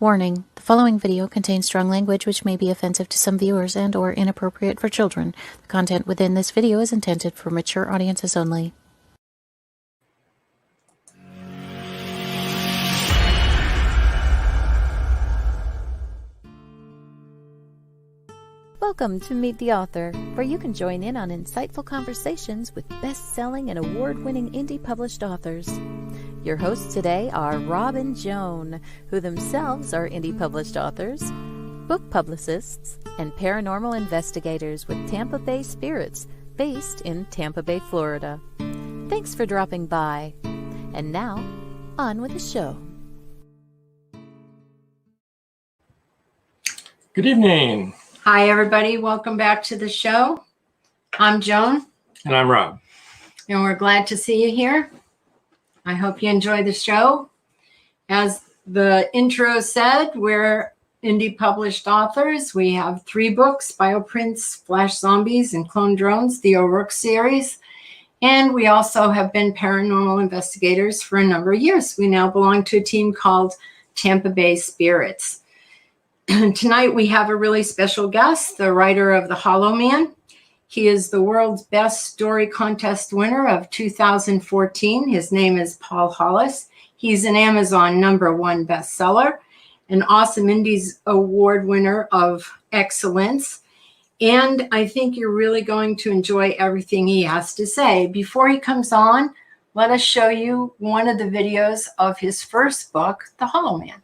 Warning: the following video contains strong language which may be offensive to some viewers and/or inappropriate for children. The content within this video is intended for mature audiences only. Welcome to Meet the Author, where you can join in on insightful conversations with best-selling and award-winning indie published authors. Your hosts today are Rob and Joan, who themselves are indie published authors, book publicists, and paranormal investigators with Tampa Bay Spirits, based in Tampa Bay, Florida. Thanks for dropping by. And now, on with the show. Good evening. Hi, everybody. Welcome back to the show. I'm Joan. And I'm Rob. And we're glad to see you here. I hope you enjoy the show. As the intro said, we're indie published authors. We have 3 books: Bioprints, Flash Zombies, and Clone Drones, the O'Rourke series. And we also have been paranormal investigators for a number of years. We now belong to a team called Tampa Bay Spirits. Tonight we have a really special guest, the writer of The Hollow Man. He is the world's best story contest winner of 2014. His name is Paul Hollis. He's an Amazon #1 bestseller, an Awesome Indies Award winner of excellence. And I think you're really going to enjoy everything he has to say. Before he comes on, let us show you one of the videos of his first book, The Hollow Man.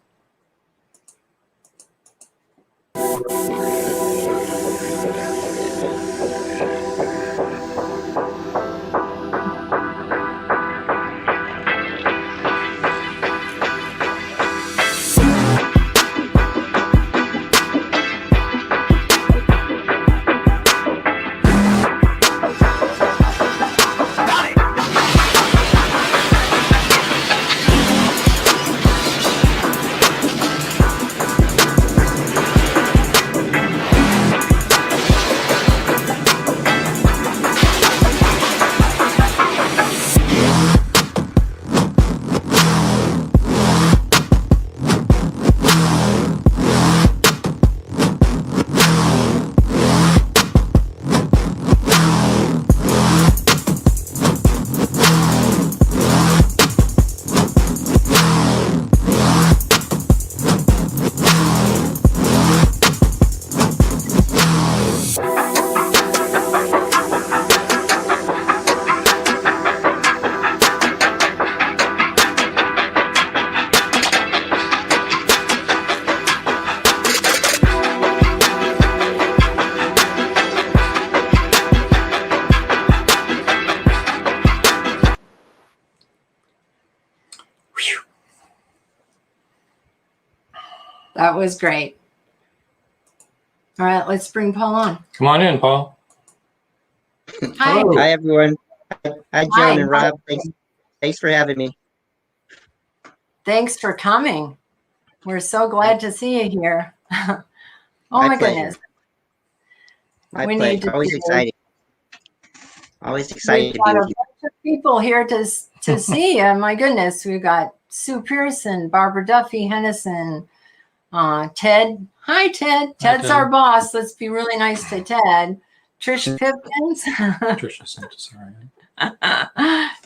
That was great. All right, let's bring Paul on. Come on in, Paul. Hi. Hello. Hi, everyone. Hi, Joan Hi. and Rob. Thanks for having me. Thanks for coming. We're so glad to see you here. Oh my pleasure. goodness. My We need pleasure. to Always do- exciting. Always excited We've to got be a with you. bunch of people here to see you. My goodness, we've got Sue Pearson, Barbara Duffy, Hennison, Ted. Hi, Ted. Ted's Ted. our boss. Let's be really nice to Ted. Trish Pipkins. Tricia sent us sorry.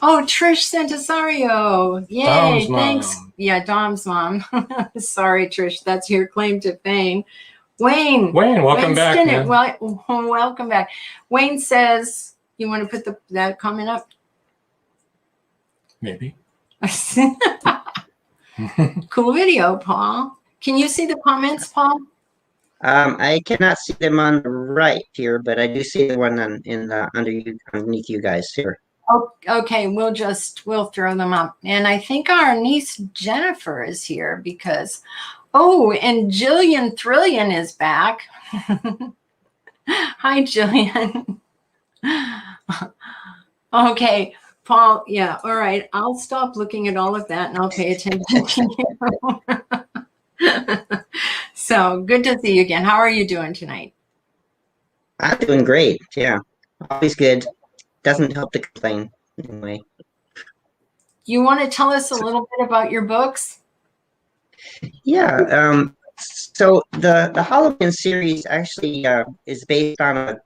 Oh, Trish Santasario. Yay. Dom's mom. Thanks. Yeah, Dom's mom. Sorry, Trish. That's your claim to fame. Wayne, welcome back, Stinnett. man. Well, welcome back. Wayne says, you want to put that comment up? Maybe. Cool video, Paul. Can you see the comments, Paul? I cannot see them on the right here, but I do see the one underneath you guys here. Oh, okay, we'll throw them up. And I think our niece Jennifer is here because, and Jillian Thrillian is back. Hi, Jillian. Okay, Paul, yeah, all right. I'll stop looking at all of that and I'll pay attention to you. So good to see you again. How are you doing tonight? I'm doing great. Yeah, always good. Doesn't help to complain anyway. You want to tell us a little bit about your books? Yeah. So the Halloween series actually is based on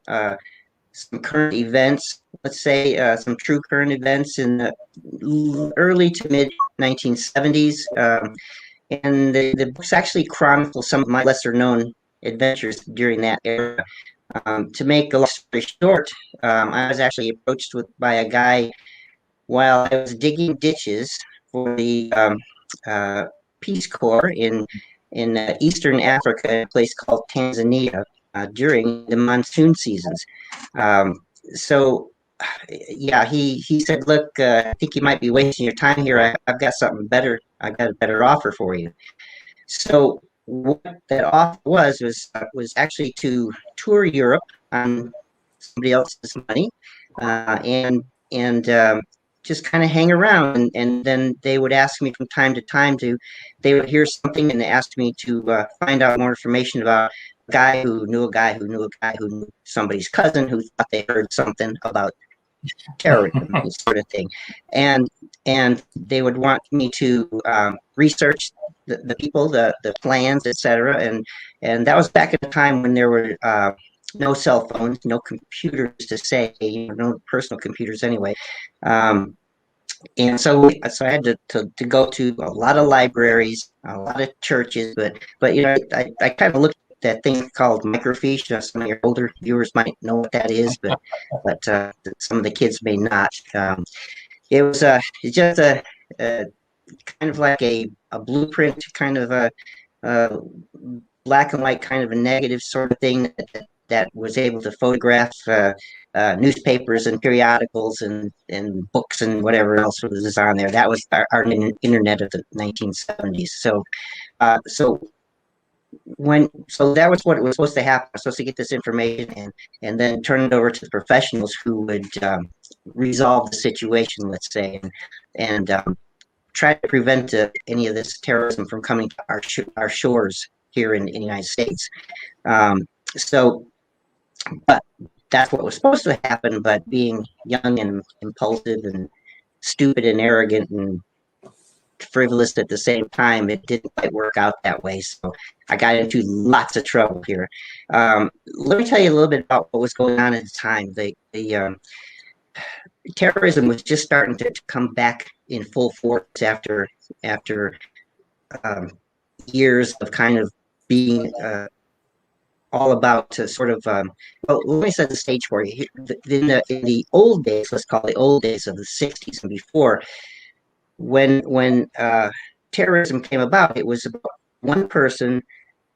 some current events. Let's say some true current events in the early to mid 1970s. And the books actually chronicle some of my lesser known adventures during that era. To make a long story short, I was actually approached by a guy while I was digging ditches for the uh, Peace Corps in Eastern Africa, a place called Tanzania, during the monsoon seasons. Um, so, yeah, he said, "Look, I think you might be wasting your time here. I've got something better. I've got a better offer for you." So, what that offer was actually to tour Europe on somebody else's money, and just kind of hang around, and then they would ask me from time to time they would hear something and they asked me to find out more information about a guy who knew a guy who knew a guy who knew somebody's cousin who thought they heard something about terrorism, this sort of thing, and and they would want me to research the people, the plans, etc. And that was back at a time when there were no cell phones, no computers to say, no personal computers anyway. Um, and so I had to go to a lot of libraries, a lot of churches, but I kind of looked at that thing called microfiche. Some of your older viewers might know what that is, but some of the kids may not. It was it's just a kind of like a blueprint, kind of a black and white kind of a negative sort of thing that was able to photograph newspapers and periodicals and books and whatever else was on there. That was our internet of the 1970s. So that was what was supposed to happen. I was supposed to get this information and then turn it over to the professionals who would resolve the situation, let's say, and try to prevent any of this terrorism from coming to our shores here in the United States. So, but that's what was supposed to happen. But being young and impulsive and stupid and arrogant and frivolous at the same time, it didn't quite work out that way. So I got into lots of trouble here. Let me tell you a little bit about what was going on at the time. The terrorism was just starting to come back in full force after years of kind of being all about to sort of well, let me set the stage for you. In the old days, let's call it the old days of the 60s and before, when terrorism came about, it was about one person,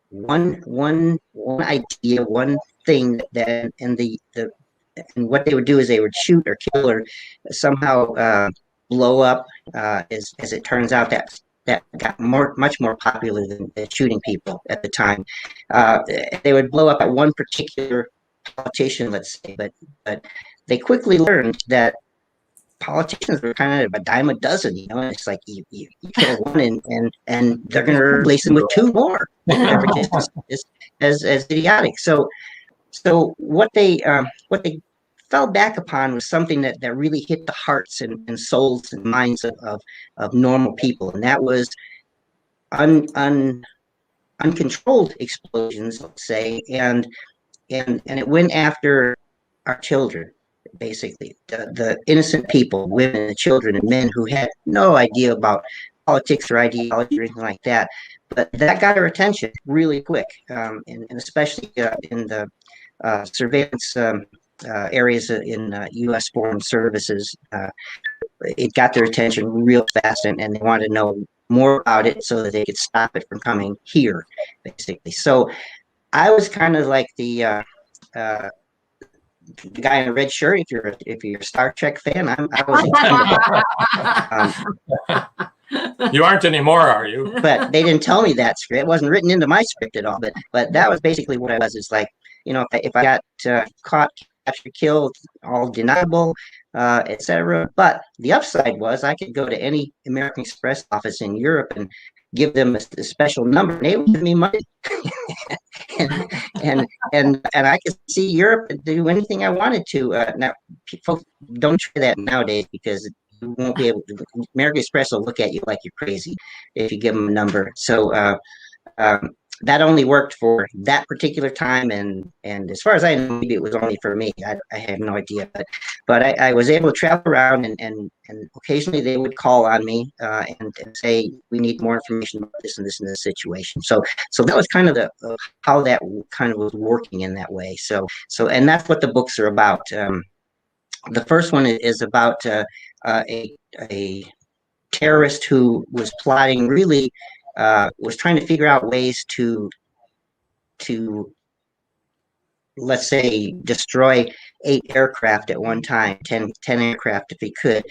one idea, one thing that and what they would do is they would shoot or kill or somehow blow up. As it turns out, that got much more popular than shooting people at the time. They would blow up at one particular politician, let's say, but they quickly learned that politicians were kind of a dime a dozen. It's like you kill one and they're going to replace them with two more. Just as idiotic. So what they fell back upon was something that really hit the hearts and souls and minds of normal people, and that was uncontrolled explosions, let's say, and it went after our children, basically the innocent people, women and children and men who had no idea about politics or ideology or anything like that. But that got our attention really quick, and especially in the surveillance areas in U.S. Foreign Services. It got their attention real fast, and they wanted to know more about it so that they could stop it from coming here, basically. So I was kind of like the guy in a red shirt. If you're a Star Trek fan, I was. You aren't anymore, are you? But they didn't tell me that script. It wasn't written into my script at all. But that was basically what I was. It's like, if I got caught, captured, killed, all deniable, etc. But the upside was I could go to any American Express office in Europe and give them a special number, and they would give me money, and I could see Europe and do anything I wanted to. Now, folks, don't try that nowadays because you won't be able to. American Express will look at you like you're crazy if you give them a number. So um, that only worked for that particular time, and as far as I know, maybe it was only for me. I have no idea, but I was able to travel around, and occasionally they would call on me and say we need more information about this and this and this situation. So that was kind of the how that kind of was working in that way. And that's what the books are about. The first one is about a terrorist who was plotting really was trying to figure out ways to let's say destroy 8 aircraft at one time, 10 aircraft if he could,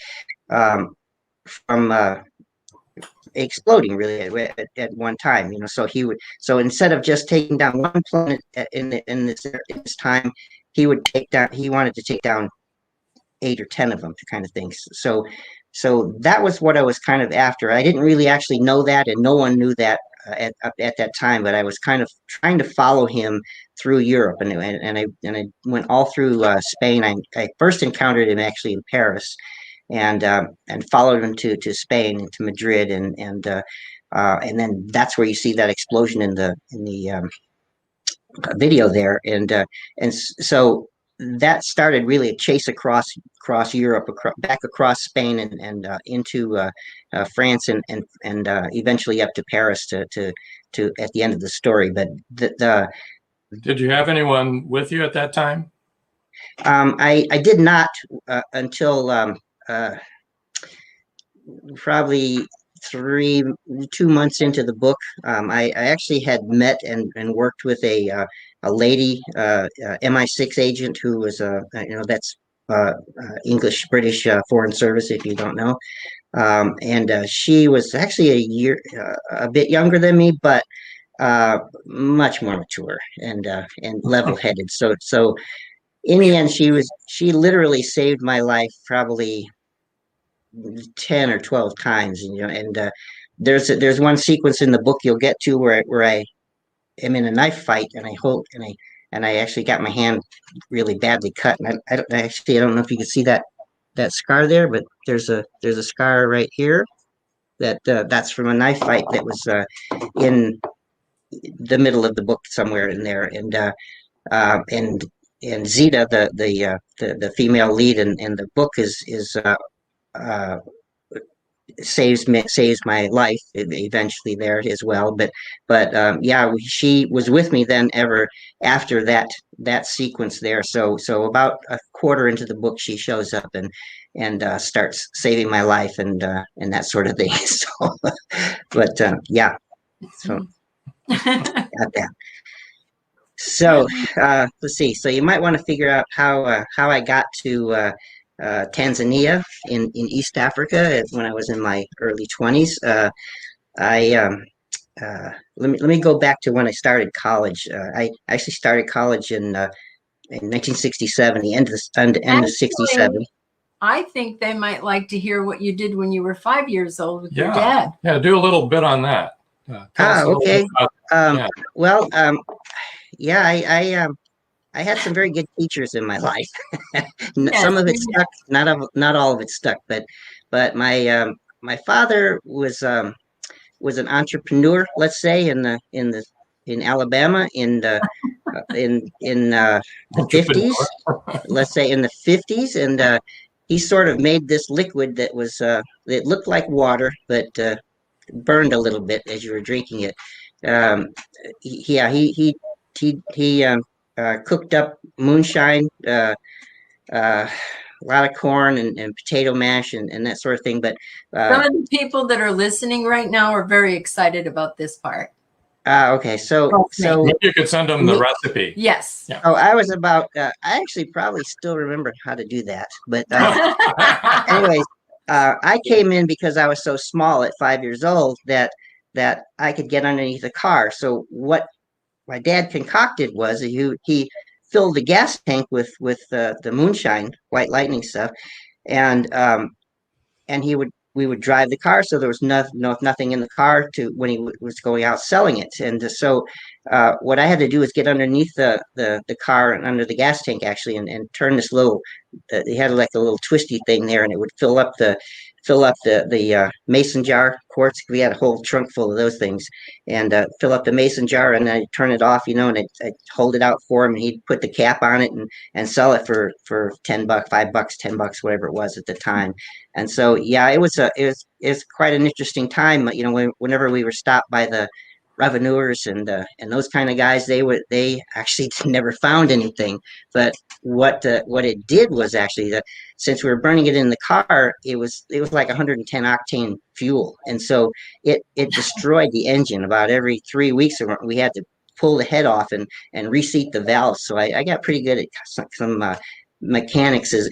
from exploding really at one time. So instead of just taking down one planet in this time, he wanted to take down 8 or 10 of them, kind of things. So that was what I was kind of after. I didn't really actually know that, and no one knew that at that time. But I was kind of trying to follow him through Europe, and I went all through Spain. I first encountered him actually in Paris, and followed him to Spain, to Madrid, and then that's where you see that explosion in the video there, and so that started really a chase across Europe, back across Spain, and into France, and eventually up to Paris to at the end of the story. But Did you have anyone with you at that time? I did not until probably 2 months into the book. I actually had met and worked with a lady, MI6 agent, who was that's English British Foreign Service, if you don't know. And she was actually a bit younger than me, but much more mature and level-headed. So in the end, she literally saved my life probably 10 or 12 times, and there's one sequence in the book you'll get to where I am in a knife fight, and I actually got my hand really badly cut, and I don't know if you can see that scar there, but there's a scar right here that's from a knife fight that was in the middle of the book somewhere in there, and Zita, the female lead in the book, is saves my life eventually there as well. But yeah, she was with me then ever after that sequence there. So about a quarter into the book, she shows up and starts saving my life and that sort of thing. So, but yeah, so got that. So let's see. So you might want to figure out how I got to Tanzania in East Africa when I was in my early 20s. Let me go back to when I started college. I actually started college in 1967, the end of 67. I think they might like to hear what you did when you were 5 years old with your dad. Yeah, do a little bit on that. Okay. Well, yeah, I had some very good teachers in my life. Some of it stuck, not all of it stuck. But my father was an entrepreneur, let's say, in Alabama in the 50s, let's say in the 50s, and he sort of made this liquid that was it looked like water, but burned a little bit as you were drinking it. He cooked up moonshine, a lot of corn and potato mash and that sort of thing. But some of the people that are listening right now are very excited about this part. Okay, so you could send them the recipe. Yes. Yeah. Oh, I was about. I actually probably still remember how to do that. But anyways, I came in because I was so small at 5 years old that I could get underneath the car. So what my dad concocted was he filled the gas tank with the moonshine, white lightning stuff, and we we would drive the car, so there was nothing in the car to when he was going out selling it. And so what I had to do is get underneath the car and under the gas tank actually, and turn this little. He had like a little twisty thing there, and it would fill up the mason jar quartz. We had a whole trunk full of those things, and fill up the mason jar, and I'd turn it off, and I'd hold it out for him, and he'd put the cap on it and sell it for $10, $5, $10, whatever it was at the time. And so yeah, it was quite an interesting time. Whenever we were stopped by the revenuers and those kind of guys, they actually never found anything. But what it did was actually that since we were burning it in the car, it was like 110 octane fuel, and so it destroyed the engine about every 3 weeks. We had to pull the head off and reseat the valves. So I got pretty good at some mechanics is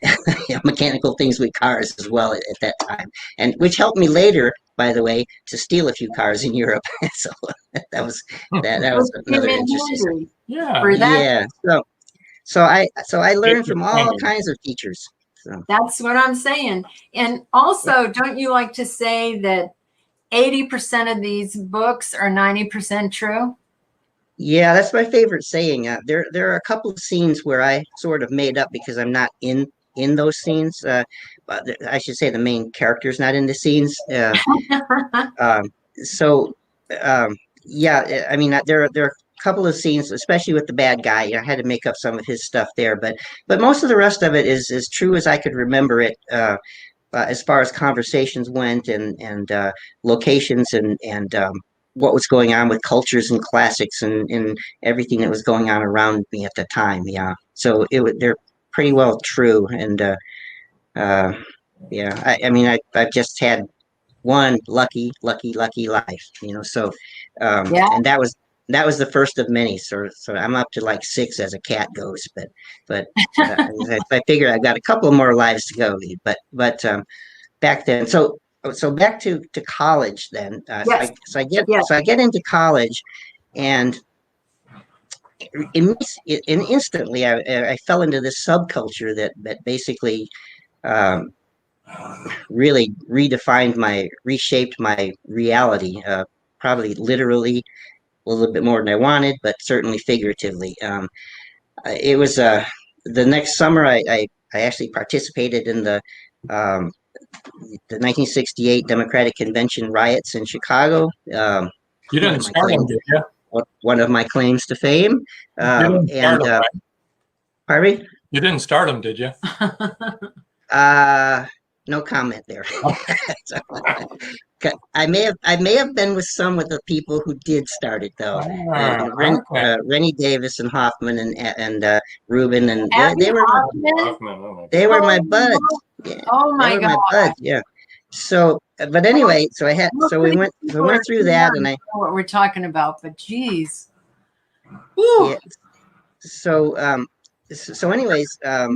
mechanical things with cars as well at that time, and which helped me later, by the way, to steal a few cars in Europe. So that was another interesting. Yeah. For that. Yeah. So I learned from all kinds of teachers. So That's what I'm saying. And also, don't you like to say that 80% of these books are 90% true? yeah, that's my favorite saying. There are a couple of scenes where I sort of made up because I'm not in those scenes. But I should say the main character's not in the scenes. Um, so yeah, I mean there are a couple of scenes, especially with the bad guy. I had to make up some of his stuff there, but most of the rest of it is as true as I could remember it. As far as conversations went, and locations, and what was going on with cultures and classics, and everything that was going on around me at the time. Yeah, so they're pretty well true, and yeah, I mean I've just had one lucky life, so Yeah. and that was the first of many. So I'm up to like 6 as a cat goes, but I figure I've got a couple more lives to go. But back then, so back to college then. Yes. So Yes. I get into college, and instantly I fell into this subculture that basically really reshaped my reality, probably literally a little bit more than I wanted, but certainly figuratively. It was the next summer I actually participated in the 1968 Democratic Convention riots in Chicago. You didn't start them, did you? One of my claims to fame. You didn't start them, right? Pardon me? You didn't start them, did you? No comment there. So, I may have been with some of the people who did start it though. Okay. Rennie Davis and Hoffman and Rubin, and Abby they were Hoffman? they were my buds. Yeah, Oh they my were God. my buds. Yeah. So, but anyway, so we went through that, and I know what we're talking about, but geez. yeah. So anyways, I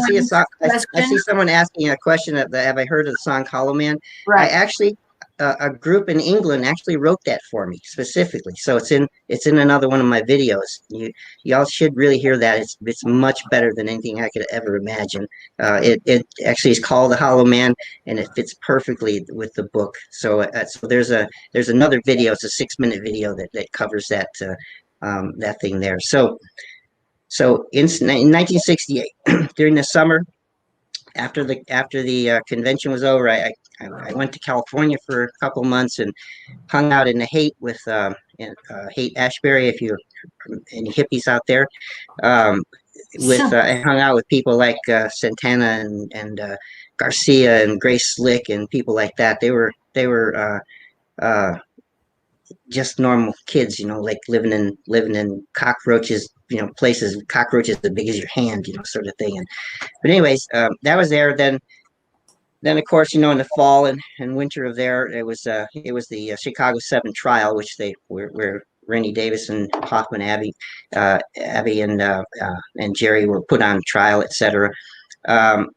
see a song. I see someone asking a question of have I heard of the song Hollow Man? Right. I actually a group in England actually wrote that for me specifically. So it's in another one of my videos. Y'all should really hear that. It's much better than anything I could ever imagine. It actually is called The Hollow Man, and it fits perfectly with the book. So there's another video. It's a 6-minute video that covers that thing there. So in 1968, during the summer, after the convention was over, I went to California for a couple months and hung out in the Haight with Haight Ashbury. If you're any hippies out there, I hung out with people like Santana and Garcia and Grace Slick and people like that. They were just normal kids, like living in cockroaches, places, cockroaches as big as your hand, sort of thing. But anyways, that was there. Then of course, in the fall and winter of there, it was the Chicago 7 trial, which where Rennie Davis and Hoffman, Abby and Jerry were put on trial, etc. And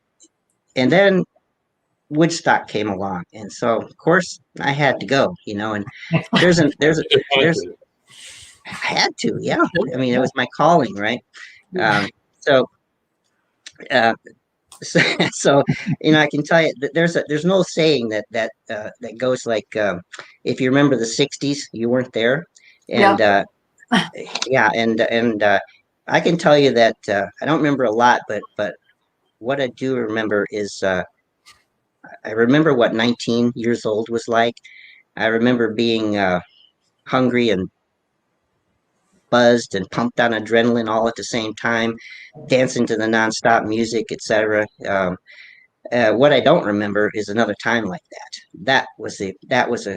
then Woodstock came along, and so of course I had to go, and there's I had to, yeah. I mean, it was my calling, right? So so I can tell you that there's no saying that goes like, if you remember the '60s, you weren't there, and Yep. yeah, and I can tell you that I don't remember a lot, but what I do remember is I remember what 19 years old was like. I remember being hungry and buzzed and pumped on adrenaline all at the same time, dancing to the nonstop music, etc. What I don't remember is another time like that. That was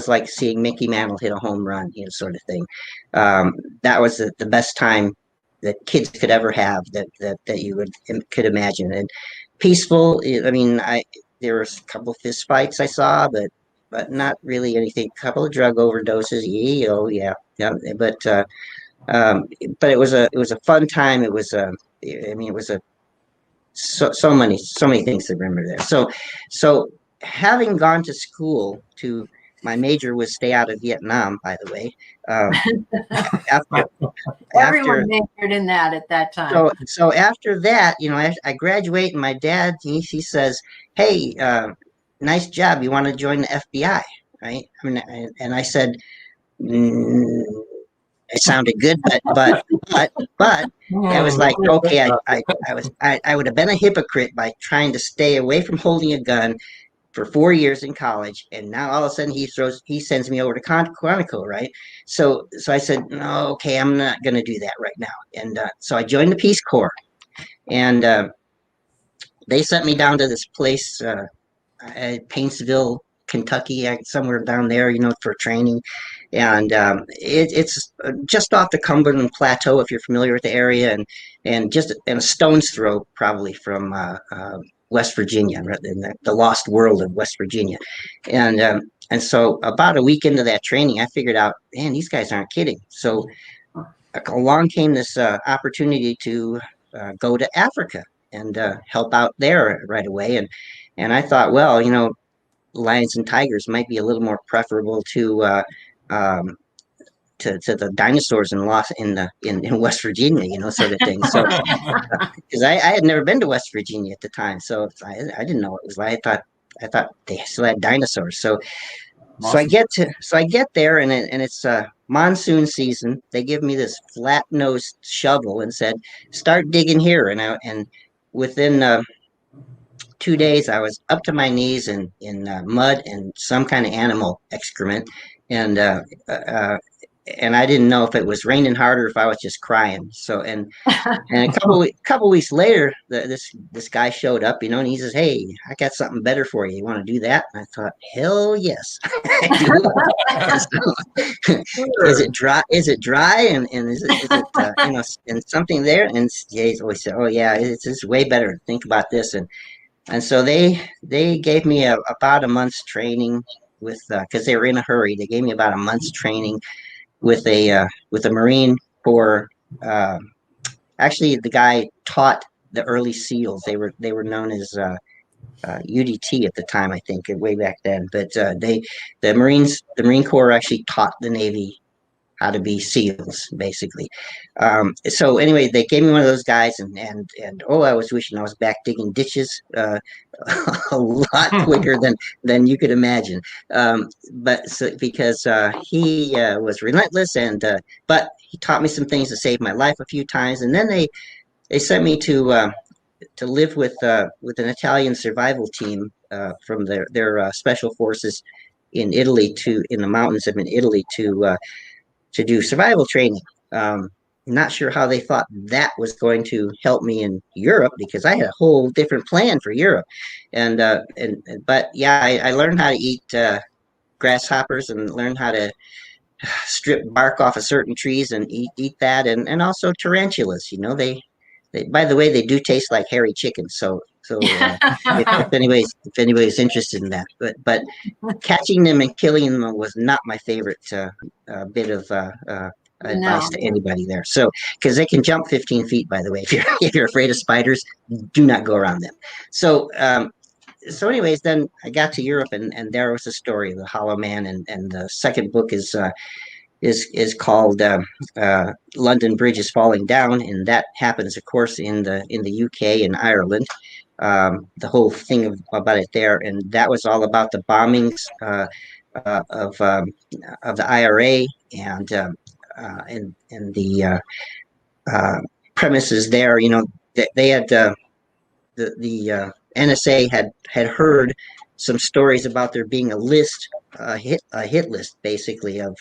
like seeing Mickey Mantle hit a home run, sort of thing. That was the best time that kids could ever have that you could imagine. And peaceful. I mean, there was a couple of fist fights I saw, but not really anything. A couple of drug overdoses. Yeah, oh yeah, yeah. Um, but it was a fun time. It was a so many things to remember there. So having gone to school to my major was stay out of Vietnam, by the way. After Everyone majored in that at that time. so after that, I graduate, and my dad he says, "Hey, nice job. You want to join the FBI?" Right? I mean, and I said, mm, it sounded good, but I was like, okay, I would have been a hypocrite by trying to stay away from holding a gun for 4 years in college, and now all of a sudden he sends me over to Quantico, right? So I said, no, okay, I'm not going to do that right now, and so I joined the Peace Corps, and they sent me down to this place, Paintsville, Kentucky, somewhere down there, for training. And it's just off the Cumberland Plateau, if you're familiar with the area, and just a stone's throw probably from West Virginia, in the lost world of West Virginia. And so about a week into that training, I figured out, man, these guys aren't kidding. So along came this opportunity to go to Africa and help out there right away. And I thought, well, lions and tigers might be a little more preferable um, to the dinosaurs in West Virginia, sort of thing. So because I had never been to West Virginia at the time, so I didn't know what it was like. I thought they still had dinosaurs. So I get there, and it's monsoon season. They give me this flat nosed shovel and said, start digging here, and within 2 days, I was up to my knees in mud and some kind of animal excrement, and and I didn't know if it was raining hard or if I was just crying. So and a couple weeks later, this guy showed up, and he says, "Hey, I got something better for you. You want to do that?" And I thought, "Hell yes, I do." Is it dry? Is it dry? And is it and something there? And he's always said, "Oh yeah, it's way better. Think about this." And so they gave me about a month's training with because they were in a hurry. They gave me about a month's training with a Marine Corps. Actually, the guy taught the early SEALs. They were known as UDT at the time, I think, way back then. But the Marine Corps actually taught the Navy how to be SEALs, basically. So anyway, they gave me one of those guys, and I was wishing I was back digging ditches a lot quicker than you could imagine. Because he was relentless, but he taught me some things to save my life a few times, and then they sent me to live with an Italian survival team from their special forces in Italy in the mountains of Italy to do survival training. Not sure how they thought that was going to help me in Europe, because I had a whole different plan for Europe. But yeah, I learned how to eat grasshoppers and learned how to strip bark off of certain trees and eat that, and also tarantulas. They by the way, they do taste like hairy chicken. So if anybody's interested in that, but catching them and killing them was not my favorite bit of advice to anybody there. So because they can jump 15 feet, by the way, if you're afraid of spiders, do not go around them. So anyways, then I got to Europe, and there was the story of the Hollow Man, and the second book is is called London Bridge is Falling Down, and that happens, of course, in the UK and Ireland. The whole thing about it there, and that was all about the bombings of the IRA and the premises there. They had the NSA had heard some stories about there being a list, a hit list, basically of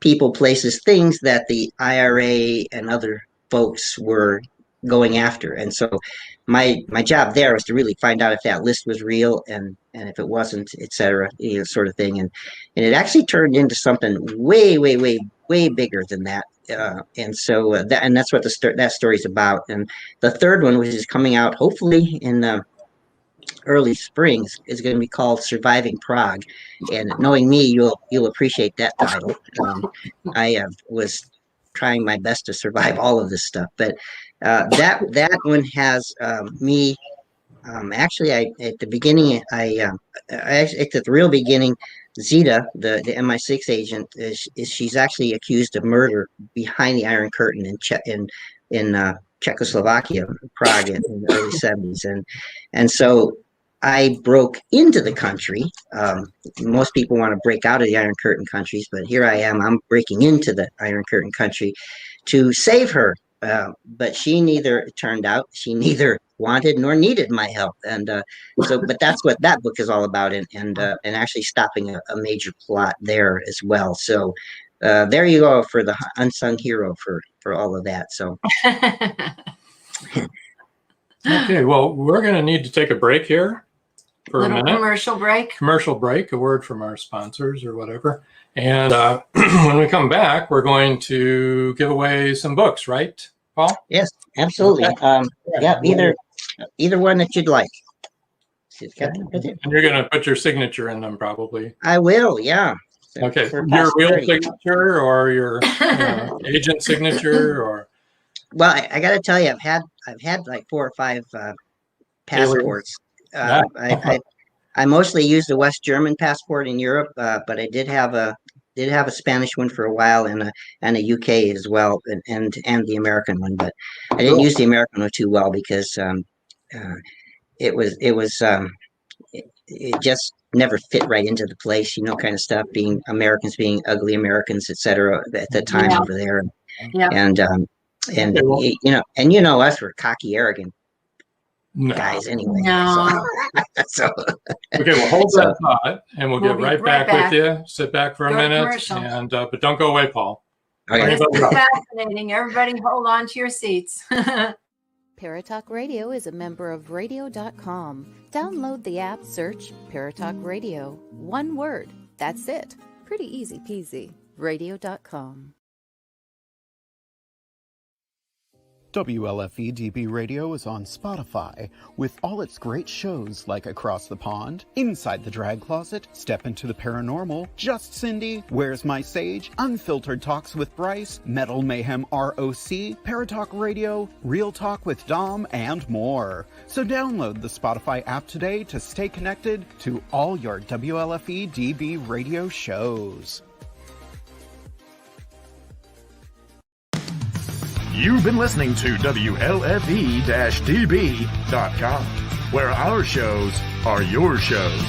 people, places, things that the IRA and other folks were going after. And so my job there was to really find out if that list was real, and if it wasn't, et cetera, sort of thing. And it actually turned into something way bigger than that. And so that's what that story's about. And the third one, which is coming out hopefully in early spring, is going to be called Surviving Prague. And knowing me, you'll appreciate that title. I was trying my best to survive all of this stuff, but that one has me. Actually, at the beginning, at the real beginning, Zita, the MI6 agent, she's actually accused of murder behind the Iron Curtain in Czechoslovakia, Prague, in the early 70s, and so I broke into the country. Most people want to break out of the Iron Curtain countries, but here I am. I'm breaking into the Iron Curtain country to save her. But it turned out she neither wanted nor needed my help. And but that's what that book is all about, and actually stopping a major plot there as well. So there you go for the unsung hero for all of that. So. Okay, well, we're going to need to take a break here for a minute. Commercial break. Commercial break, a word from our sponsors or whatever. And when we come back, we're going to give away some books, right, Paul? Yes, absolutely. Okay. Yeah, either one that you'd like. And you're going to put your signature in them, probably. I will, yeah. Okay, your real signature or your agent signature, or? Well, I got to tell you, I've had like 4 or 5 passports. I mostly used a West German passport in Europe, but I did have a Spanish one for a while, and a UK as well, and the American one. But I didn't use the American one too well because it just never fit right into the place, kind of stuff. Being Americans, being ugly Americans, etc. At the time over there, and us, we're cocky, arrogant guys anyway. No. So okay, well, hold that thought, and we'll get right back with you. Sit back for a minute, and but don't go away, Paul. Okay. This is fascinating. Everybody hold on to your seats. Paratalk Radio is a member of radio.com. Download the app, search Paratalk Radio. One word. That's it. Pretty easy peasy. Radio.com. WLFE DB Radio is on Spotify with all its great shows like Across the Pond, Inside the Drag Closet, Step into the Paranormal, Just Cindy, Where's My Sage, Unfiltered Talks with Bryce, Metal Mayhem ROC, Paratalk Radio, Real Talk with Dom, and more. So download the Spotify app today to stay connected to all your WLFE DB Radio shows. You've been listening to WLFE-DB.com, where our shows are your shows.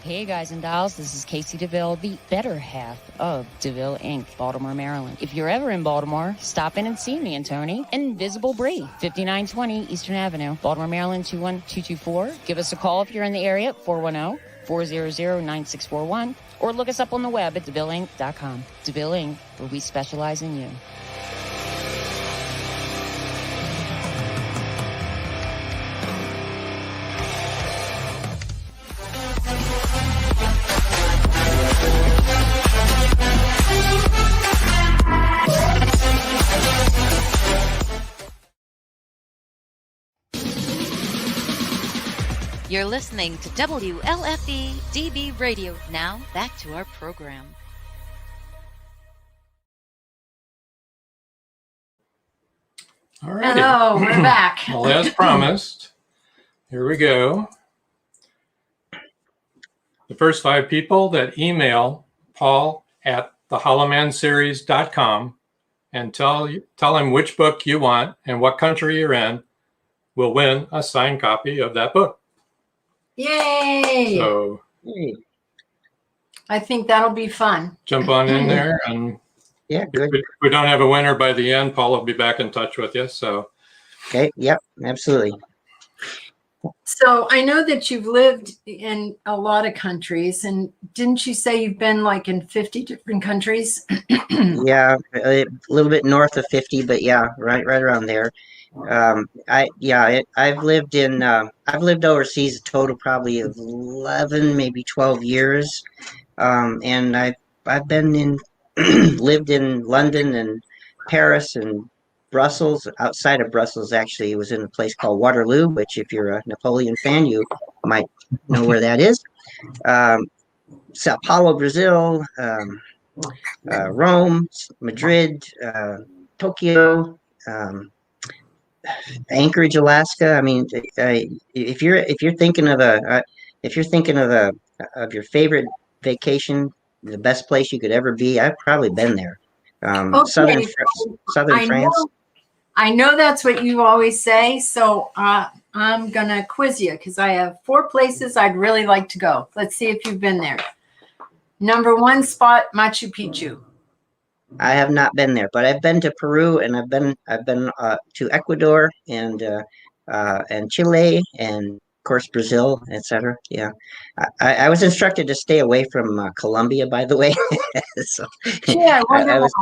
Hey guys and dolls, this is Casey DeVille, the better half of DeVille Inc., Baltimore, Maryland. If you're ever in Baltimore, stop in and see me and Tony. Invisible Bree, 5920 Eastern Avenue, Baltimore, Maryland, 21224. Give us a call if you're in the area at 410-400-9641. Or look us up on the web at DeVilleInc.com. DeVille Inc., where we specialize in you. You're listening to WLFE DB Radio. Now, back to our program. All right. Hello, we're back. Well, as promised, here we go. The first 5 people that email Paul at thehollowmanseries.com and tell him which book you want and what country you're in will win a signed copy of that book. Yay! So I think that'll be fun. jump on in there, and Yeah, good. if we don't have a winner by the end, Paul will be back in touch with you. So Okay. Yep. Absolutely. So I know that you've lived in a lot of countries, and didn't you say you've been like in 50 different countries? Yeah, a little bit north of 50, but yeah, right around there. I've lived overseas a total probably of 11, maybe 12 years. And I've been in lived in London and Paris and Brussels. Outside of Brussels, actually, it was in a place called Waterloo, which if you're a Napoleon fan, you might know where that is. Sao Paulo, Brazil, Rome, Madrid, Tokyo, Anchorage, Alaska. I mean, if you're thinking of of your favorite vacation, the best place you could ever be, I've probably been there. Okay, Southern France. I know that's what you always say. So I'm going to quiz you because I have 4 places I'd really like to go. Let's see if you've been there. Number 1 spot, Machu Picchu. I have not been there, but I've been to Peru, and I've been to Ecuador and Chile, and of course Brazil, etc. Yeah, I was instructed to stay away from Colombia, by the way. So Yeah, I was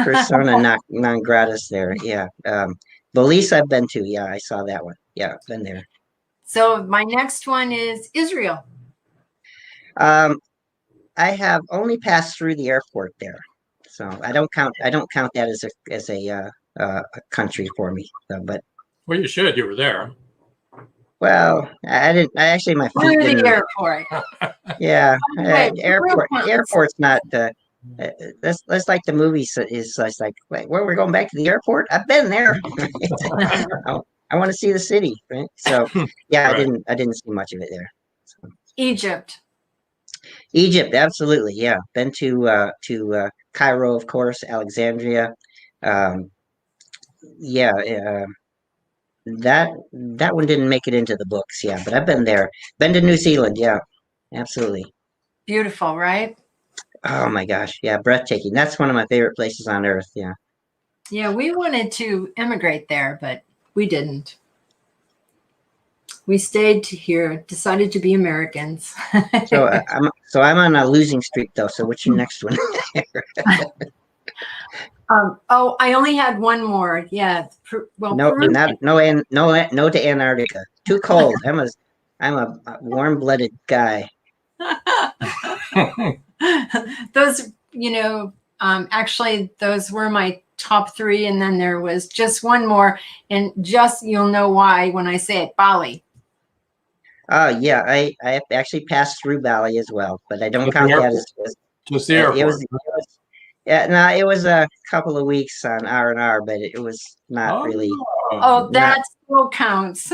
persona non gratis there. Yeah, Belize I've been to. Yeah, I saw that one. Yeah, been there. So my next one is Israel. I have only passed through the airport there. So I don't count that as a country for me. So, but well, you should. You were there. Well, I didn't. I actually my feet Through didn't. the airport. Yeah, Okay, airport's not. That's like the movies is like wait, where we're going back to the airport. I've been there. I want to see the city, right? So yeah, Right. I didn't see much of it there. So. Egypt. Egypt, absolutely, yeah. Been to Cairo, of course, Alexandria. Yeah, that one didn't make it into the books, yeah, but I've been there. Been to New Zealand, yeah, absolutely. Beautiful, right? Oh my gosh, yeah, breathtaking. That's one of my favorite places on earth, yeah. Yeah, we wanted to immigrate there, but we didn't. We stayed here, decided to be Americans. So I'm on a losing streak though. So what's your next one? I only had one more. Yeah. Well, no, Peru. no to Antarctica. Too cold. I'm a warm-blooded guy. Those, actually, those were my top 3, and then there was just one more, and just you'll know why when I say it, Bali. Yeah, I actually passed through Bali as well, but I don't count that as just the airport. It was a couple of weeks on R&R, but it was not really. Oh, that still counts.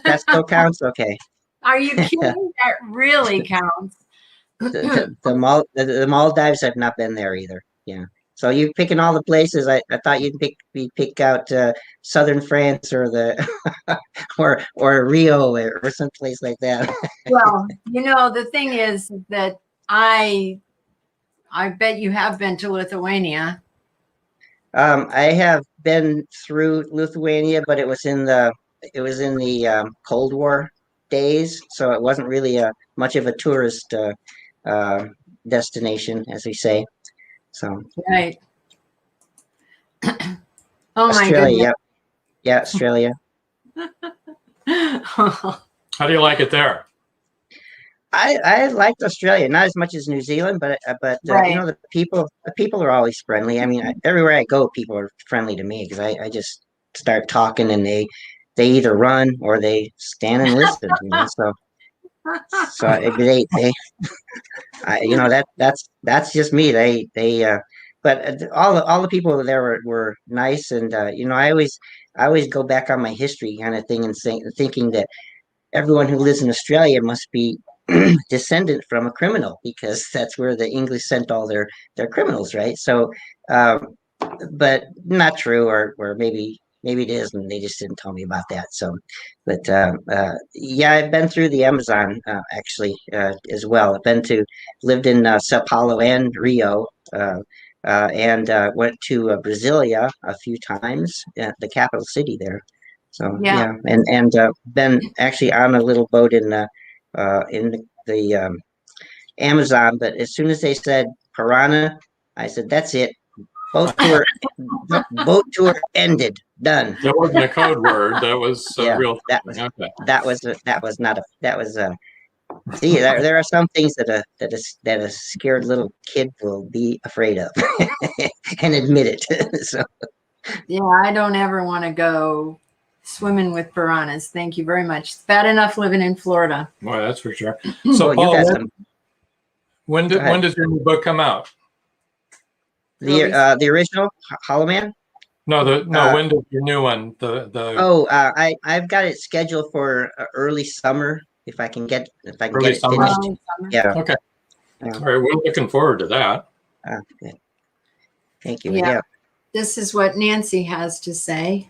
That still counts? Okay. Are you kidding? That really counts. The Maldives, I've not been there either. Yeah. So you picking all the places. I thought you'd pick out southern France or the or Rio or someplace like that. Well, the thing is that I bet you have been to Lithuania. I have been through Lithuania, but it was in the Cold War days, so it wasn't really much of a tourist destination, as we say. So right. Oh Australia, my goodness. yeah, Australia. How do you like it there? I liked Australia, not as much as New Zealand, but right. The people are always friendly. I mean, everywhere I go, people are friendly to me because I just start talking and they either run or they stand and listen. So that's just me. But all the people there were nice, and I always go back on my history kind of thing and thinking that everyone who lives in Australia must be descendant from a criminal, because that's where the English sent all their criminals, right? So, um, but not true, or maybe it is, and they just didn't tell me about that. So, but yeah, I've been through the Amazon actually as well. I've lived in Sao Paulo and Rio. And went to Brasilia a few times, the capital city there. So Yeah. yeah, and been actually on a little boat in the Amazon. But as soon as they said piranha, I said that's it. Boat tour, boat tour ended. Done. That wasn't a code word. That was Yeah, real. that was that was not a that was a. See, there are some things that a scared little kid will be afraid of and admit it. So Yeah, I don't ever want to go swimming with piranhas. Thank you very much. It's bad enough living in Florida. Boy, that's for sure. well, So, you Paul, got some. when Go ahead. does your new book come out? The original Hollow Man. No, when does your new one? I've got it scheduled for early summer if I can get Early it summer? finished. Yeah. Okay. All right, we're looking forward to that. Good. Thank you. Yeah. Yeah. This is what Nancy has to say.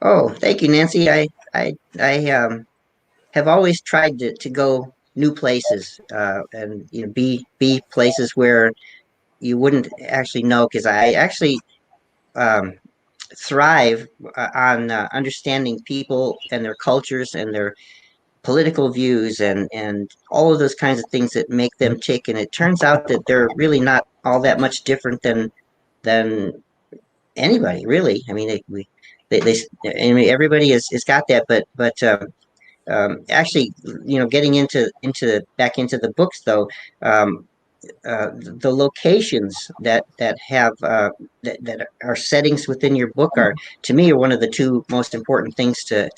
Oh, thank you, Nancy. I have always tried to go new places and be places where you wouldn't actually know, because I actually um, thrive on understanding people and their cultures and their political views and all of those kinds of things that make them tick. And it turns out that they're really not all that much different than anybody, really. I mean, they I mean, everybody has got that, but actually, getting back into the books though. The locations that are settings within your book are, to me, are one of the two most important things to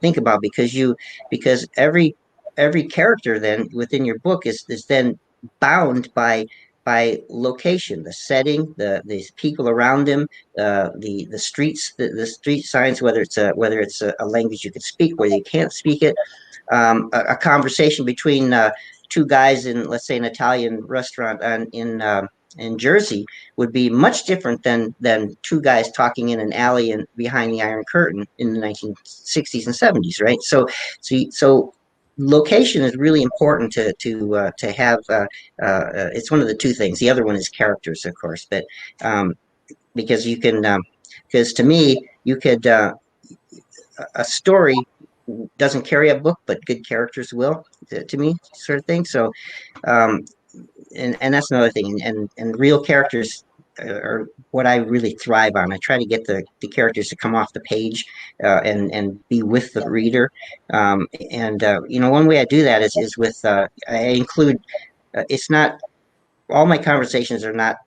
think about, because every character then within your book is then bound by location, the setting, the people around him, the streets, the street signs, whether it's a language you can speak, whether you can't speak it, a conversation between two guys in, let's say, an Italian restaurant in Jersey would be much different than two guys talking in an alley and behind the Iron Curtain in the 1960s and 70s, right? So location is really important to have. It's one of the two things. The other one is characters, of course, but because you can, because to me, you could a story doesn't carry a book, but good characters will, to me, sort of thing. So, um, and that's another thing. And real characters are what I really thrive on. I try to get the characters to come off the page and be with the reader. One way I do that is with I include. It's not all my conversations are not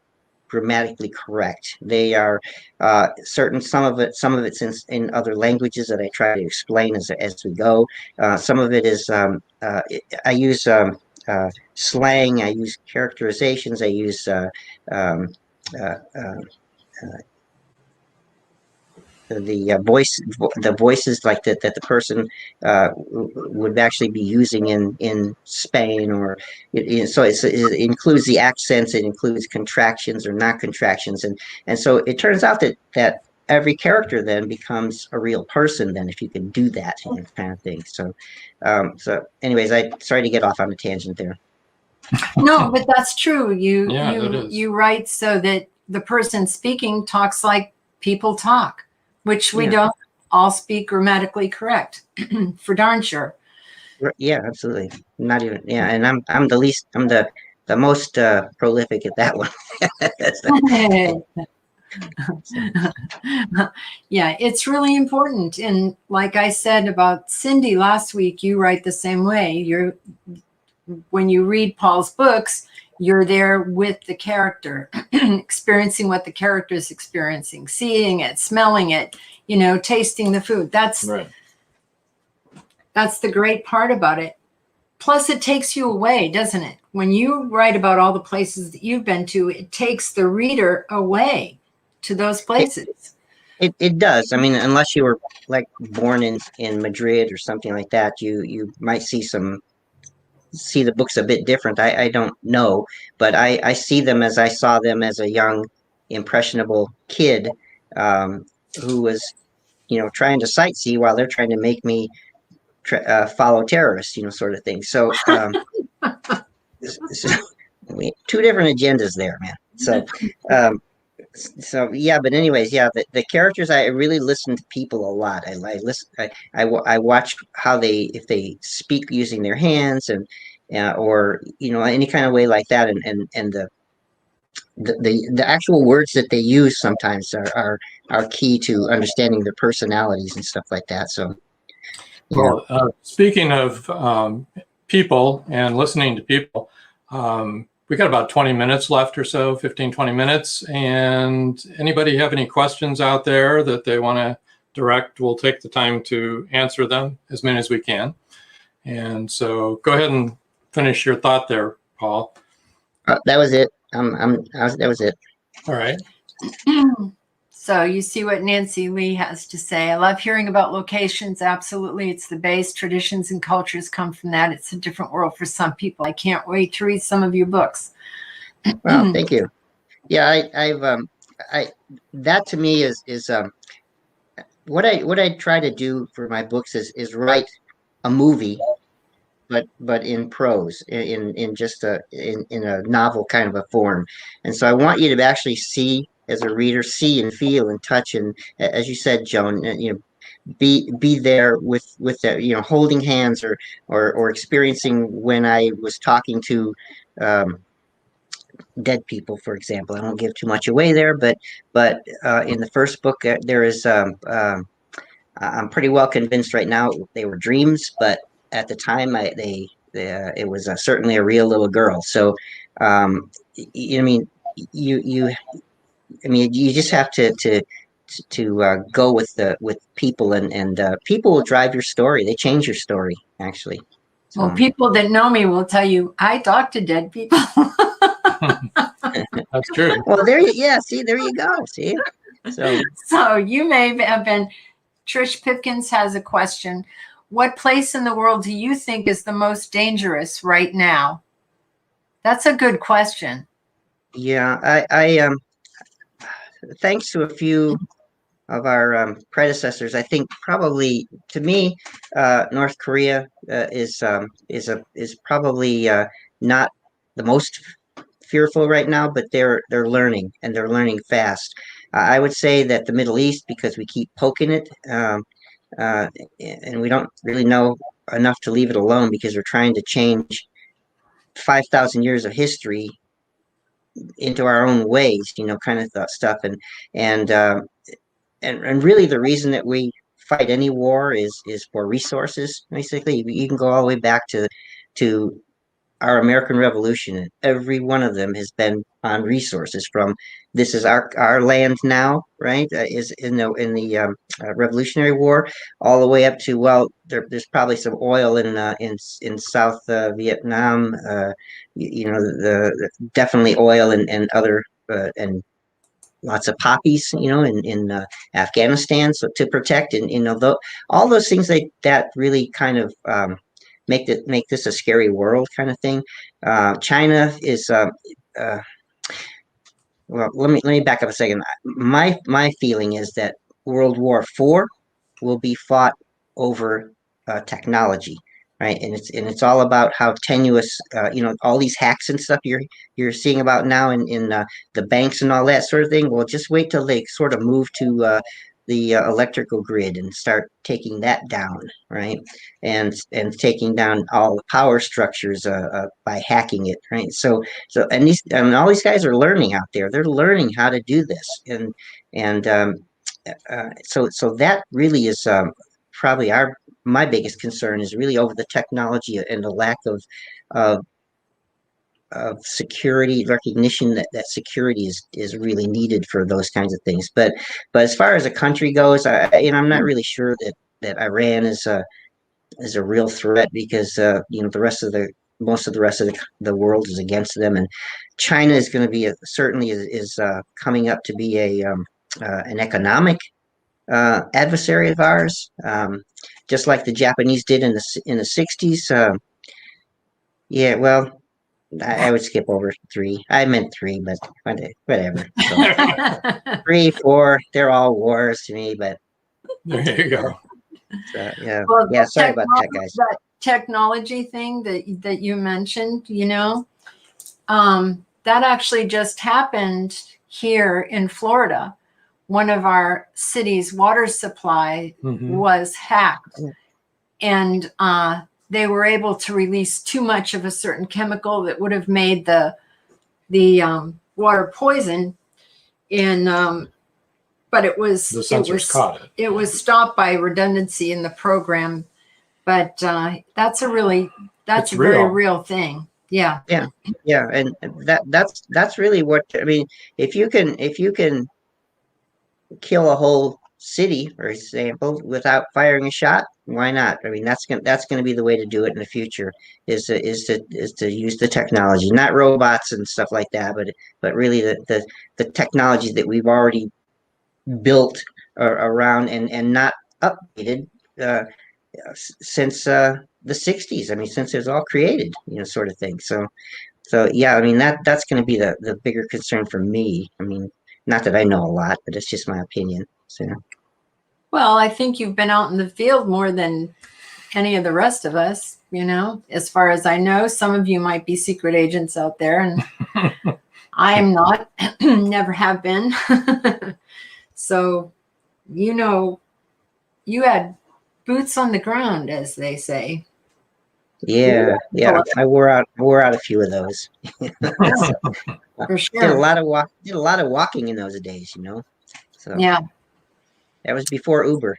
grammatically correct. They are certain. Some of it's in other languages that I try to explain as we go. Some of it is I use slang. I use characterizations. I use um, uh, uh, the voices like that the person would actually be using in Spain, or so it includes the accents, it includes contractions or not contractions, and so it turns out that every character then becomes a real person then, if you can do that kind of thing. So anyways, I sorry to get off on a tangent there. No, but that's true. Yeah, that is. You write so that the person speaking talks like people talk, which we Yeah. don't all speak grammatically correct, for darn sure. Yeah, absolutely. Not even, yeah, and I'm the most prolific at that one. Yeah, it's really important. And like I said about Cindy last week, you write the same way. When you read Paul's books, you're there with the character, experiencing what the character is experiencing, seeing it, smelling it, tasting the food. That's the great part about it. Plus, it takes you away, doesn't it? When you write about all the places that you've been to, it takes the reader away to those places. it does. I mean, unless you were like born in Madrid or something like that, you might see the books a bit different. I don't know, but I see them as I saw them as a young, impressionable kid, um, who was, trying to sightsee while they're trying to make me follow terrorists, sort of thing. So, so two different agendas there, man. Um, so yeah, but anyways, yeah, the characters, I really listen to people a lot. I listen, I watch how if they speak using their hands and or any kind of way like that, and the actual words that they use sometimes are key to understanding their personalities and stuff like that. So yeah. Well, speaking of people and listening to people, we got about 20 minutes left or so, 15, 20 minutes. And anybody have any questions out there that they want to direct, we'll take the time to answer them, as many as we can. And so go ahead and finish your thought there, Paul. That was it. That was it. All right. So you see what Nancy Lee has to say. I love hearing about locations. Absolutely. It's the base. Traditions and cultures come from that. It's a different world for some people. I can't wait to read some of your books. Well, thank you. Yeah, that to me is what I try to do for my books is write a movie, but in prose, in just in a novel kind of a form. And so I want you to actually see, as a reader, see and feel and touch, and as you said, Joan, be there with that, holding hands or experiencing when I was talking to dead people, for example. I won't give too much away there, but in the first book, there is I'm pretty well convinced right now they were dreams, but at the time it was certainly a real little girl. So I mean, you just have to go with people, and people will drive your story. They change your story, actually. So, well, people that know me will tell you I talk to dead people. That's true. Well, see, there you go. See, so you may have been. Trish Pipkins has a question. What place in the world do you think is the most dangerous right now? That's a good question. Yeah, I thanks to a few of our predecessors, I think probably, to me, North Korea is probably not the most fearful right now, but they're learning, and they're learning fast. I would say that the Middle East, because we keep poking it, and we don't really know enough to leave it alone, because they're trying to change 5,000 years of history into our own ways, kind of stuff. And really, the reason that we fight any war is for resources. Basically, you can go all the way back to our American Revolution, and every one of them has been on resources. From this is our land now, right? Is in the Revolutionary War, all the way up to, well, there's probably some oil in South Vietnam. The definitely oil and other and lots of poppies, in Afghanistan, so to protect, and all those things that really kind of make this a scary world kind of thing. China is well, let me back up a second. My feeling is that World War IV will be fought over technology, right? And it's all about how tenuous, all these hacks and stuff you're seeing about now in the banks and all that sort of thing. Well, just wait till they sort of move to the electrical grid and start taking that down, right? And taking down all the power structures by hacking it, right? So all these guys are learning out there. They're learning how to do this, and so that really is probably my biggest concern, is really over the technology and the lack of security recognition, that security is really needed for those kinds of things. But as far as a country goes, I'm not really sure that Iran is a real threat, because most of the rest of the world is against them, and China is going to be certainly is coming up to be an economic adversary of ours, just like the Japanese did in the 60s. Yeah, well, I would skip over 3. I meant 3, but whatever. So 3, 4, they're all wars to me, but There you go. yeah, Well, yeah. Sorry about that, guys. That technology thing that you mentioned, that actually just happened here in Florida. One of our city's water supply was hacked, and they were able to release too much of a certain chemical that would have made the water poison. But it was The sensors caught it. It was stopped by redundancy in the program. But that's a very real thing. Yeah. Yeah, and that's really what I mean. If you can kill a whole city, for example, without firing a shot, why not? I mean, that's gonna be the way to do it in the future. Is to use the technology, not robots and stuff like that, but really the technology that we've already built around and not updated since the 60s. I mean, since it was all created, sort of thing. So yeah, I mean that's going to be the bigger concern for me. I mean, not that I know a lot, but it's just my opinion. So. Well, I think you've been out in the field more than any of the rest of us, as far as I know. Some of you might be secret agents out there, and I am not, never have been. So, you had boots on the ground, as they say. Yeah. I wore out a few of those. So, for sure. Did a lot of walking in those days, So yeah. That was before Uber.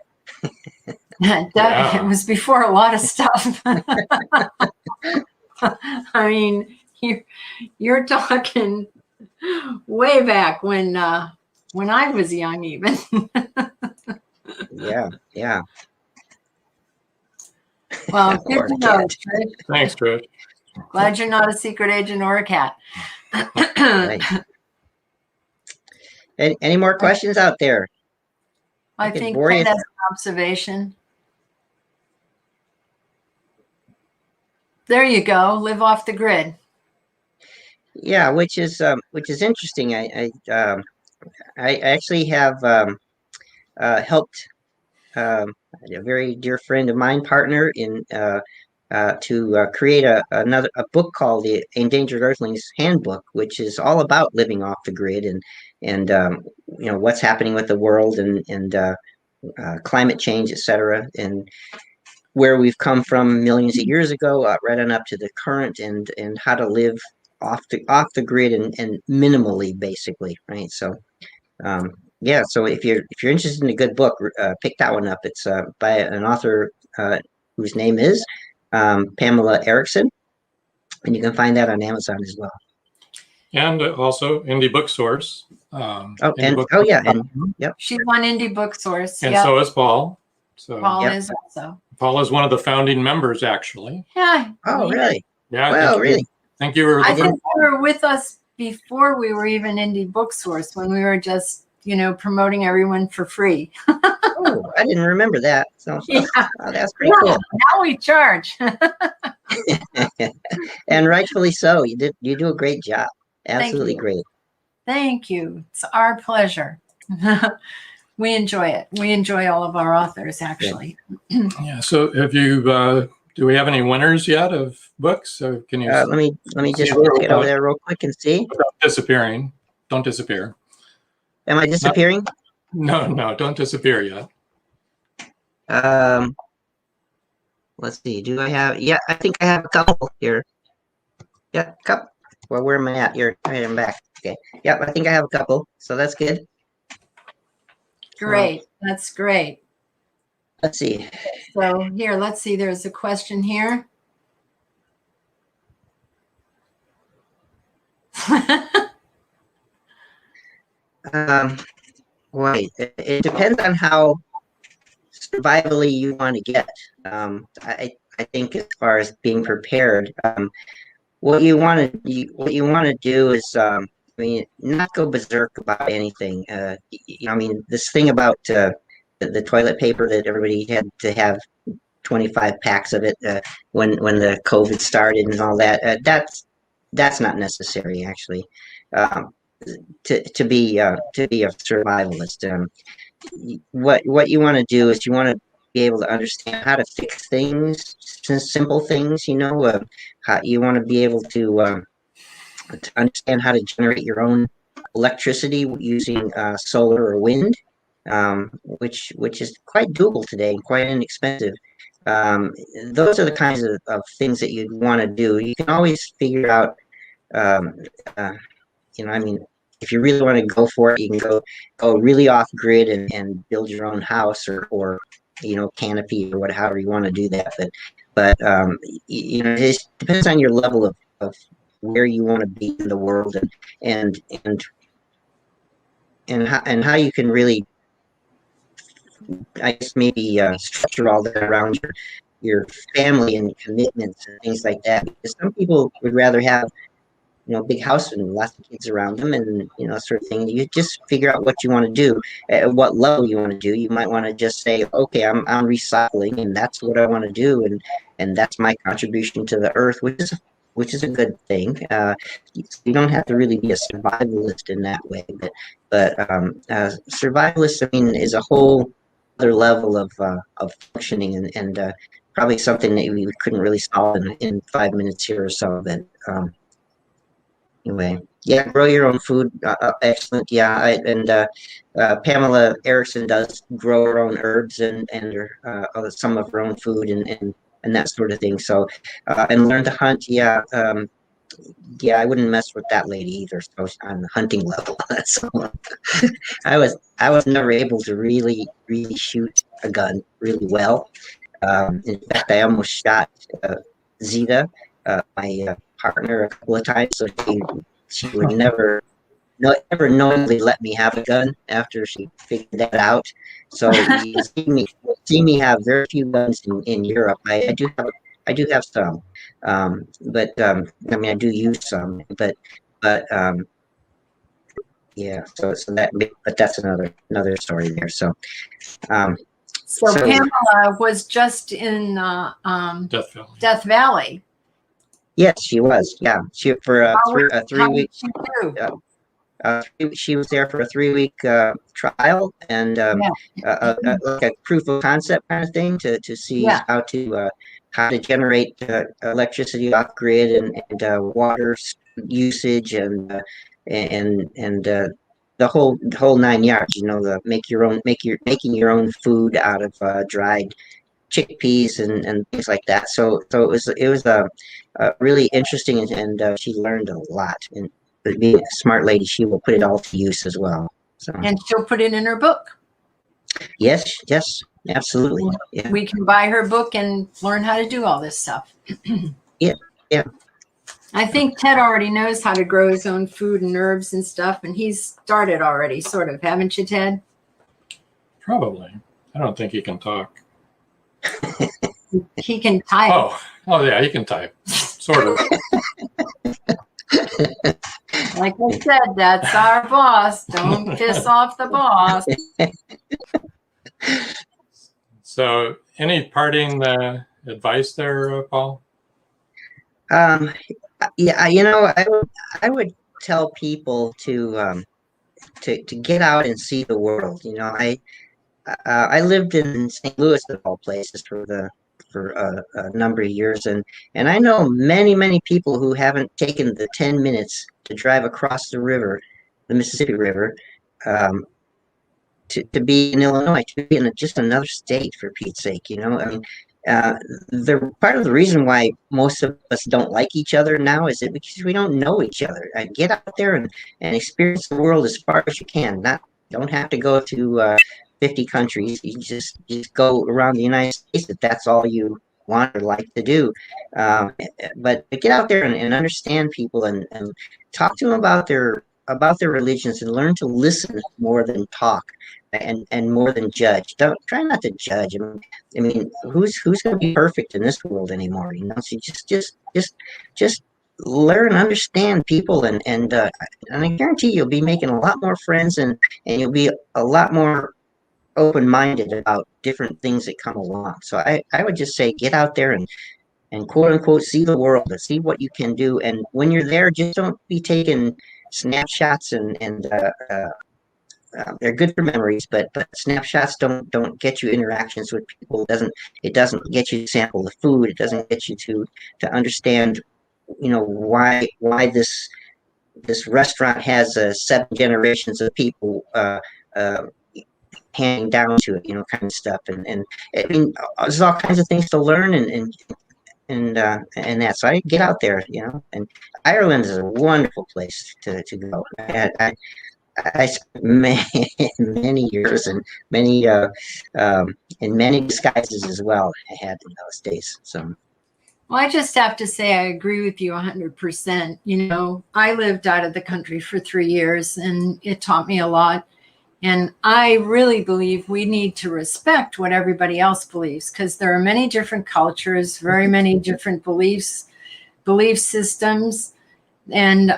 It was before a lot of stuff. I mean, you're talking way back when I was young, even. Yeah. Well, good to know. Thanks, Trish. Glad you're not a secret agent or a cat. Right. Any more questions out there? I think that's an observation. There you go. Live off the grid. Yeah, which is interesting. I actually have helped a very dear friend of mine, partner in to create a book called the Endangered Earthlings Handbook, which is all about living off the grid and what's happening with the world and climate change, etc., and where we've come from millions of years ago, right on up to the current, and how to live off the grid and minimally, basically, right? So, yeah. So if you're interested in a good book, pick that one up. It's by an author whose name is Pamela Erickson, and you can find that on Amazon as well. And also Indie Book Source. Yep. She's on Indie Book Source. And so is Paul. So Paul is also. Paul is one of the founding members, actually. Yeah. Oh, really? Yeah. Well, really. Thank you. I think you were with us before we were even Indie Book Source, when we were just, promoting everyone for free. Oh, I didn't remember that. So that's pretty cool. Now we charge. And rightfully so. You do a great job. Absolutely great. Thank you. It's our pleasure. We enjoy it. We enjoy all of our authors, actually. Yeah. So have you, do we have any winners yet of books? So can you let me just get over there real quick and see. Without disappearing. Don't disappear. Am I disappearing? No, don't disappear yet. Let's see. Do I have? Yeah, I think I have a couple here. Yeah, couple. Well, where am I at? Here, I'm back. Okay. Yep, I think I have a couple. So that's good. Great. That's great. Let's see. So here, let's see. There's a question here. Wait, it depends on how survivally you want to get. I think as far as being prepared, what you want to do is, not go berserk about anything. I mean, this thing about the the toilet paper that everybody had to have 25 packs of it when the COVID started and all that. That's not necessary actually. Um, to be a survivalist. What you want to do is you want to be able to understand how to fix things, simple things. How you want to be able to understand how to generate your own electricity using solar or wind, which is quite doable today and quite inexpensive. Those are the kinds of things that you'd want to do. You can always figure out, um, uh, I mean, if you really want to go for it, you can go really off grid and build your own house or canopy or however you want to do that. But it just depends on your level of where you want to be in the world and and and how you can really, I guess, maybe structure all that around your family and commitments and things like that. Because some people would rather have a big house and lots of kids around them and sort of thing. You just figure out what you want to do, at what level you want to do. You might want to just say, okay, I'm recycling and that's what I want to do, and that's my contribution to the earth, which is a good thing. You don't have to really be a survivalist in that way, but survivalist, I mean, is a whole other level of functioning and probably something that we couldn't really solve in 5 minutes here or so. But anyway, yeah, grow your own food. Excellent. Yeah, and Pamela Erickson does grow her own herbs and some of her own food and that sort of thing. So and learn to hunt. Yeah, yeah, I wouldn't mess with that lady either. So on the hunting level, so I was never able to really shoot a gun really well. In fact, I almost shot Zita, my partner, a couple of times. So she would never knowingly let me have a gun after she figured that out. So you see me have very few guns in Europe. I do have some, but I mean I do use some, but yeah. So but that's another story there. So. So Pamela was just in Death Valley. Yes, she was. Yeah, she for a 3 week. She was there for a 3 week trial and like a proof of concept kind of thing to see how to generate electricity off grid and water usage and the whole 9 yards. Making your own food out of dried chickpeas and things like that. So it was a really interesting and she learned a lot. And being a smart lady, she will put it all to use as well. So. And she'll put it in her book. Yes, absolutely. Yeah. We can buy her book and learn how to do all this stuff. Yeah. I think Ted already knows how to grow his own food and herbs and stuff, and he's started already, sort of, haven't you, Ted? Probably. I don't think he can talk. He can type. Oh yeah, he can type, sort of. Like I said, that's our boss. Don't piss off the boss. So, any parting advice there, Paul? Yeah, I would tell people to get out and see the world. I lived in St. Louis of all places for a number of years, and I know many people who haven't taken the 10 minutes to drive across the river, the Mississippi River, to be in Illinois, to be in just another state, for Pete's sake. I mean, the part of the reason why most of us don't like each other now is because we don't know each other. Get out there and experience the world as far as you can. Don't have to go to 50 countries. You just go around the United States if that's all you want or like to do. But get out there and understand people and talk to them about their religions and learn to listen more than talk and more than judge. Try not to judge. I mean, who's going to be perfect in this world anymore? So just learn, understand people, and I guarantee you'll be making a lot more friends and you'll be a lot more open-minded about different things that come along. So I would just say get out there and quote unquote see the world and see what you can do. And when you're there, just don't be taking snapshots and they're good for memories, but snapshots don't get you interactions with people. It doesn't get you to sample the food. It doesn't get you to understand, why this restaurant has 7 generations of people handing down to it, kind of stuff. And I mean, there's all kinds of things to learn and that. So I get out there, and Ireland is a wonderful place to go. I spent many years and many in many disguises as well. I had in those days. So, well, I just have to say I agree with you 100%. I lived out of the country for 3 years, and it taught me a lot. And I really believe we need to respect what everybody else believes, because there are many different cultures, very many different belief systems, and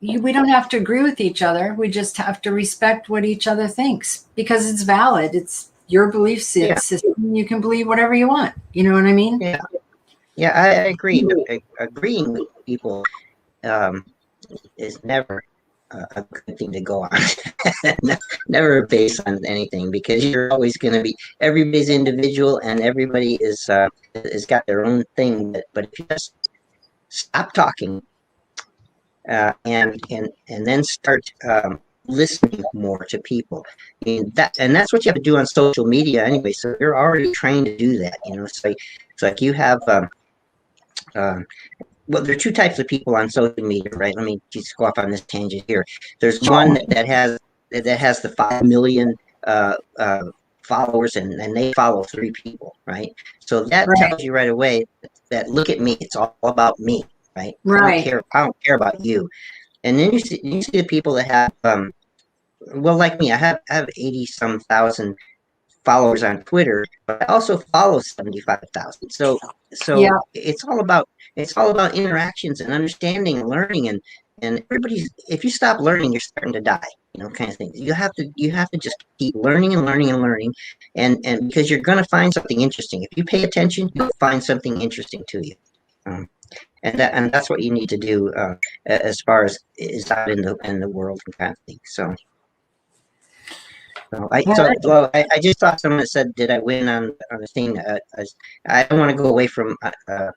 we don't have to agree with each other. We just have to respect what each other thinks, because it's valid. It's your belief system. You can believe whatever you want. You know what I mean? Yeah, I agree. Agreeing with people is never a good thing to go on. Never based on anything, because you're always going to be, everybody's individual and everybody is got their own thing. But if you just stop talking and then start listening more to people, I mean, that's what you have to do on social media anyway. So you're already trained to do that, So it's like you have well, there are 2 types of people on social media, right? Let me just go off on this tangent here. There's one that has the 5 million followers, and they follow 3 people, right? So that tells you right away that look at me, it's all about me, right? Right. I don't care about you. And then you see the people that have well, like me, I have 80-some thousand followers on Twitter, but I also follow 75,000. So Yeah. it's all about interactions and understanding and learning, and everybody's, if you stop learning, you're starting to die, kind of thing. You have to just keep learning and learning and learning, and because you're going to find something interesting. If you pay attention, you'll find something interesting to you. And that's what you need to do as far as is out in the world and kind of thing. So I just saw someone that said, "Did I win on the thing?" I don't want to go away from. I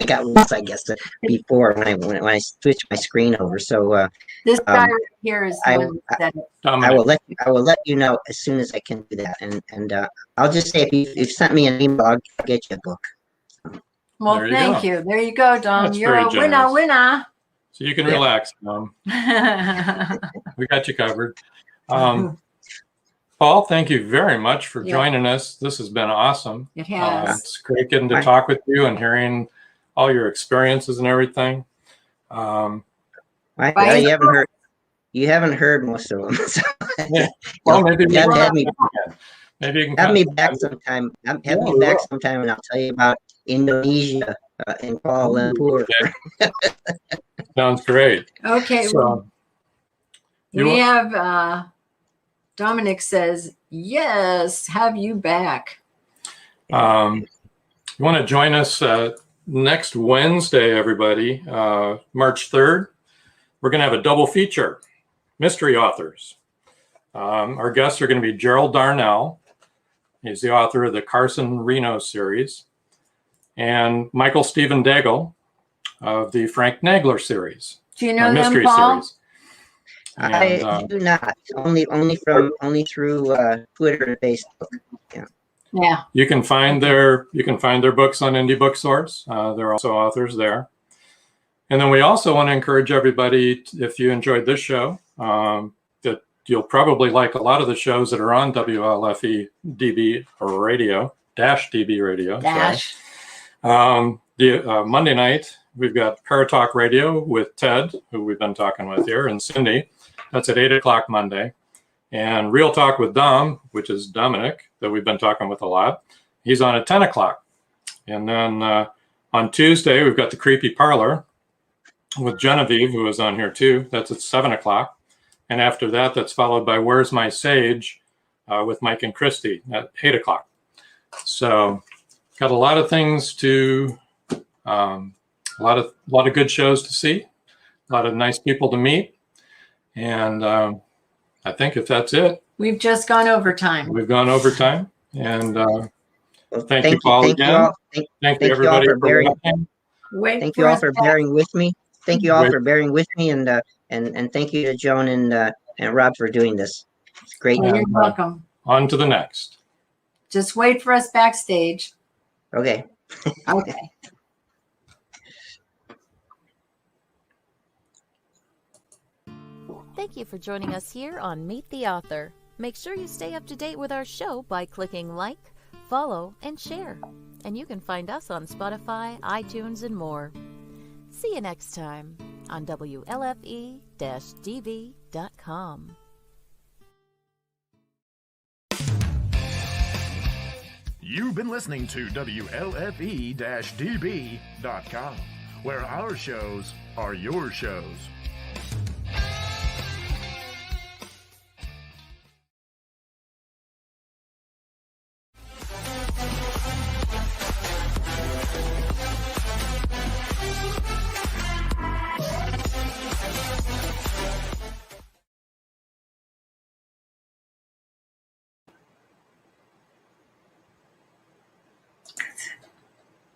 got lost, I guess, before when I switched my screen over. So this guy right here is the one that said it. I will let you know as soon as I can do that. And I'll just say, if you sent me an email, I'll get you a book. Well, thank you. There you go, Dom. That's You're a winner. So you can relax, Dom. We got you covered. Paul, thank you very much for joining us. This has been awesome. It has. It's great getting to talk with you and hearing all your experiences and everything. You haven't heard most of them. So well, maybe you have me can back sometime. Have me back sometime, and I'll tell you about Indonesia and Kuala Lumpur. Sounds great. Okay. So, we have Dominic says, yes, have you back. You want to join us next Wednesday, everybody, March 3rd. We're going to have a double feature, mystery authors. Our guests are going to be Gerald Darnell. He's the author of the Carson Reno series. And Michael Stephen Daigle of the Frank Nagler series. Do you know mystery them, Paul? series. And, I do not. Only through Twitter and Facebook. Yeah. You can find their books on Indie Book Source. They're also authors there. And then we also want to encourage everybody, if you enjoyed this show, that you'll probably like a lot of the shows that are on WLFE DB Radio, DB Radio. Monday night, we've got Paratalk Radio with Ted, who we've been talking with here, and Cindy. That's at 8 o'clock Monday. And Real Talk with Dom, which is Dominic, that we've been talking with a lot. He's on at 10 o'clock. And then on Tuesday, we've got the Creepy Parlor with Genevieve, who is on here too. That's at 7 o'clock. And after that, that's followed by Where's My Sage with Mike and Christy at 8 o'clock. So got a lot of things to, a lot of good shows to see, a lot of nice people to meet. And I think if that's it. We've just gone over time. We've gone over time. And Well, thank you, Paul, thank again. you all. Thank you, everybody, for bearing. watching. Thank you all for bearing with me. Thank you all for bearing with me, and thank you to Joan and Rob for doing this. It's great. You're welcome. On to the next. Just wait for us backstage. Okay. Okay. Thank you for joining us here on Meet the Author. Make sure you stay up to date with our show by clicking like, follow, and share. And you can find us on Spotify, iTunes, and more. See you next time on WLFE-DB.com. You've been listening to WLFE-DB.com, where our shows are your shows.